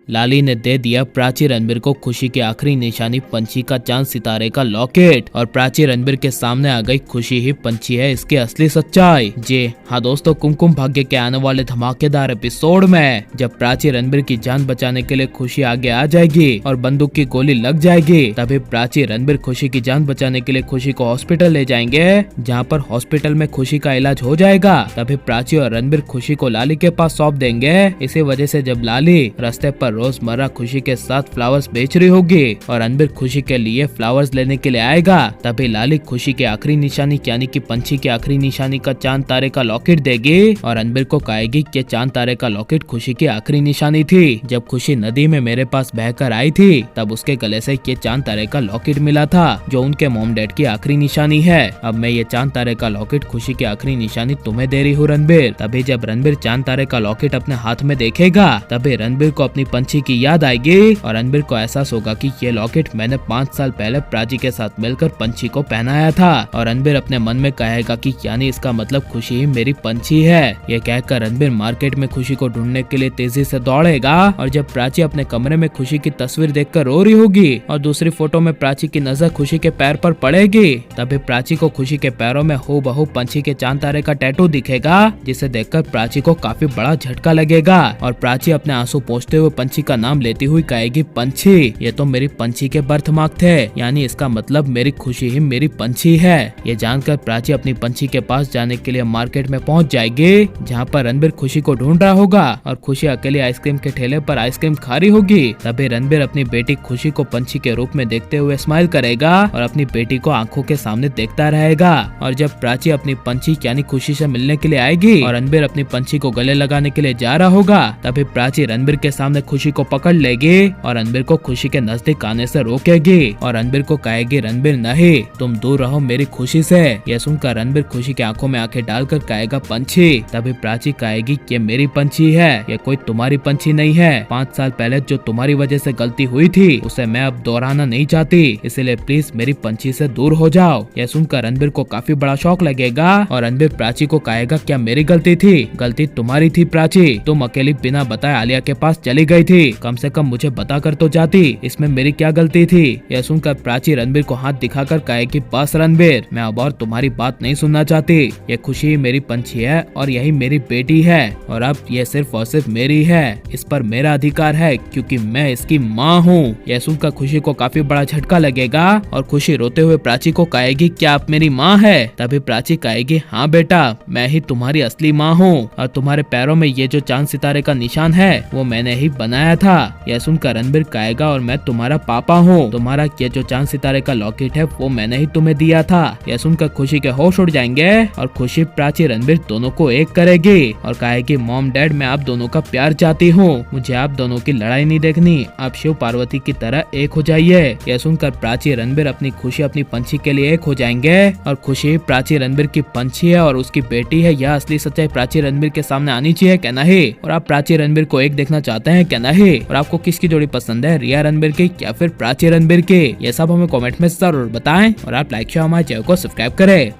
लाली ने दे दिया प्राची रणबीर को खुशी की आखिरी निशानी पंछी का चांद सितारे का लॉकेट। और प्राची रणबीर के सामने आ गई खुशी ही पंछी है इसकी असली सच्चाई। जी हाँ दोस्तों, कुमकुम भाग्य के आने वाले धमाकेदार एपिसोड में जब प्राची रणबीर की जान बचाने के लिए खुशी आगे आ जाएगी और बंदूक की गोली लग जाएगी, तभी प्राची रणबीर खुशी की जान बचाने के लिए खुशी को हॉस्पिटल ले जाएंगे, जहाँ पर हॉस्पिटल में खुशी का इलाज हो जाएगा। तभी प्राची और रणबीर खुशी को लाली के पास सौंप देंगे। इसी वजह से जब लाली रास्ते पर रोजमर्रा खुशी के साथ फ्लावर्स बेच रही होगी और रणबीर खुशी के लिए फ्लावर्स लेने के लिए आएगा, तभी लाली खुशी की आखिरी निशानी यानी कि पंछी की आखिरी निशानी का चांद तारे का लॉकेट देगी और रणबीर को कहेगी कि चांद तारे का लॉकेट खुशी की आखिरी निशानी थी। जब खुशी नदी में मेरे पास बहकर आई थी तब उसके गले से ये चांद तारे का लॉकेट मिला था जो उनके मॉम डैड की आखिरी निशानी है। अब मैं ये चांद तारे का लॉकेट खुशी की आखिरी निशानी तुम्हें दे रही हूँ रणबीर। तभी जब रणबीर चांद तारे का लॉकेट अपने हाथ में देखेगा तभी रणबीर को अपनी पंछी की याद आएगी और रणबीर को एहसास होगा कि ये लॉकेट मैंने 5 साल पहले प्राची के साथ मिलकर पंछी को पहनाया था। और रणबीर अपने मन में कहेगा कि यानी इसका मतलब खुशी ही मेरी पंछी है। ये कहकर रणबीर मार्केट में खुशी को ढूंढने के लिए तेजी से दौड़ेगा और जब प्राची अपने कमरे में खुशी की तस्वीर देखकर रो रही होगी और दूसरी फोटो में प्राची की नजर खुशी के पैर पर पड़ेगी, तभी प्राची को खुशी के पैरों में हूबहू पंछी के चांद तारे का टैटू दिखेगा, जिसे देखकर प्राची को काफी बड़ा झटका लगेगा और प्राची अपने आंसू पोंछते हुए पंछी का नाम लेती हुई कहेगी, पंछी ये तो मेरी पंछी के बर्थ मार्क थे, यानी इसका मतलब मेरी खुशी ही मेरी पंछी है। ये जानकर प्राची अपनी पंछी के पास जाने के लिए मार्केट में पहुंच जाएगी, जहाँ पर रणबीर खुशी को ढूंढ रहा होगा और खुशी अकेली आइसक्रीम के ठेले पर आइसक्रीम खा रही होगी। तभी रणबीर अपनी बेटी खुशी को पंछी के रूप में देखते हुए स्माइल करेगा और अपनी बेटी को आंखों के सामने देखता रहेगा। और जब प्राची अपनी पंछी यानी खुशी से मिलने के लिए आएगी और रणबीर अपनी पंछी को गले लगाने के लिए जा रहा होगा, तभी प्राची रणबीर के सामने खुशी को पकड़ लेगी और रणबीर को खुशी के नजदीक आने से रोकेगी और रणबीर को कहेगी, रणबीर नहीं, तुम दूर रहो मेरी खुशी से। यह सुनकर रणबीर खुशी की आंखों में आंखें डालकर कहेगा, पंछी। तभी प्राची कहेगी, ये मेरी पंछी है, ये कोई तुम्हारी पंछी नहीं है। 5 साल पहले जो तुम्हारी वजह से गलती हुई थी उसे मैं अब दोहराना नहीं चाहती, इसलिए प्लीज मेरी पंछी से दूर हो जाओ। यह सुनकर रणबीर को काफी बड़ा शौक लगेगा और रणबीर प्राची को कहेगा, क्या मेरी गलती थी? गलती तुम्हारी थी प्राची, तुम अकेली बिना बताए आलिया के पास चली गई थी, कम से कम मुझे बता कर तो जाती, इसमें मेरी क्या गलती थी? यह सुनकर प्राची रणबीर को हाथ दिखाकर कहेगी, बस रणबीर, मैं अब और तुम्हारी बात नहीं सुनना चाहती। ये खुशी मेरी पंछी है और यही मेरी बेटी है और अब ये सिर्फ और सिर्फ मेरी है, इस पर मेरा अधिकार है क्योंकि मैं इसकी माँ हूँ। यह सुनकर खुशी को काफी बड़ा झटका लगेगा और खुशी रोते हुए प्राची को कहेगी, क्या आप मेरी माँ है? तभी प्राची कहेगी, हाँ बेटा, मैं ही तुम्हारी असली माँ हूँ और तुम्हारे पैरों में ये जो चांद सितारे का निशान है वो मैंने ही बनाया था। यह सुनकर रणबीर कहेगा, और मैं तुम्हारा पापा हूँ, तुम्हारा ये जो चांद सितारे का लॉकेट है वो मैंने ही तुम्हें दिया था। यह सुनकर खुशी के होश उड़ जाएंगे और खुशी प्राची रणबीर दोनों को एक करेगी और कहेगी, मॉम डैड, मैं आप दोनों का प्यार चाहती हूँ, मुझे आप दोनों की लड़ाई नहीं देखनी, आप शिव पार्वती की तरह एक हो जाइए। यह सुनकर प्राची रणबीर अपनी खुशी अपनी पंछी के लिए एक हो जाएंगे और खुशी प्राची रणबीर की पंछी है और उसकी बेटी है। यह असली सच्चाई प्राची रणबीर के सामने आनी चाहिए, क्या नहीं? और आप प्राची रणबीर को एक देखना चाहते हैं, क्या नहीं? और आपको किसकी जोड़ी पसंद है, रिया रणबीर की या फिर प्राची रणबीर की? ये सब हमें कमेंट में जरूर बताएं और आप लाइक शेयर हमारे चैनल को सब्सक्राइब करें।